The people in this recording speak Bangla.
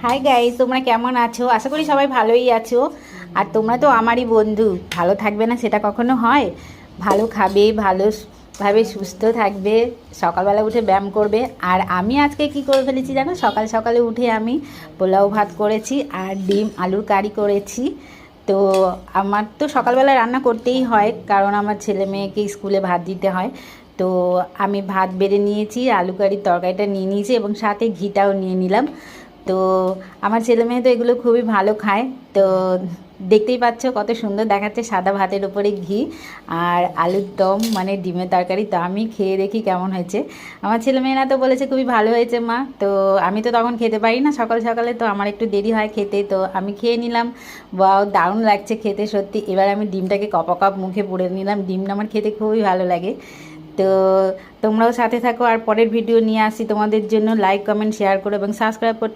হাই গাইস, তোমরা কেমন আছো? আশা করি সবাই ভালোই আছো। আর তোমরা তো আমারই বন্ধু, ভালো থাকবে না সেটা কখনো হয়? ভালো খাবে, ভালোভাবে সুস্থ থাকবে, সকালবেলা উঠে ব্যায়াম করবে। আর আমি আজকে কি করে ফেলেছি জানো? সকাল সকালে উঠে আমি পোলাও ভাত করেছি আর ডিম আলুর কারি করেছি। তো আমার তো সকালবেলা রান্না করতেই হয়, কারণ আমার ছেলে মেয়েকে স্কুলে ভাত দিতে হয়। তো আমি ভাত বেড়ে নিয়েছি, আলু কারির তরকারিটা নিয়ে নিয়েছি এবং সাথে ঘিটাও নিয়ে নিলাম। তো আমার ছেলে মেয়ে তো এগুলো খুবই ভালো খায়। তো দেখতেই পাচ্ছ কত সুন্দর দেখাচ্ছে সাদা ভাতের উপরে ঘি আর আলুর দম, মানে ডিমের তরকারি। তো আমি খেয়ে দেখি কেমন হয়েছে। আমার ছেলে মেয়েরা তো বলেছে খুবই ভালো হয়েছে মা। তো আমি তো তখন খেতে পারি না সকাল সকালে, তো আমার একটু দেরি হয় খেতে। তো আমি খেয়ে নিলাম। বাহ, দারুণ লাগছে খেতে সত্যি। এবার আমি ডিমটাকে কপ মুখে পুড়ে নিলাম। ডিমটা আমার খেতে খুবই ভালো লাগে। তো তোমরাও সাথে থাকো, আর পরের ভিডিও নিয়ে আসি তোমাদের জন্য। লাইক কমেন্ট শেয়ার করো এবং সাবস্ক্রাইব করতে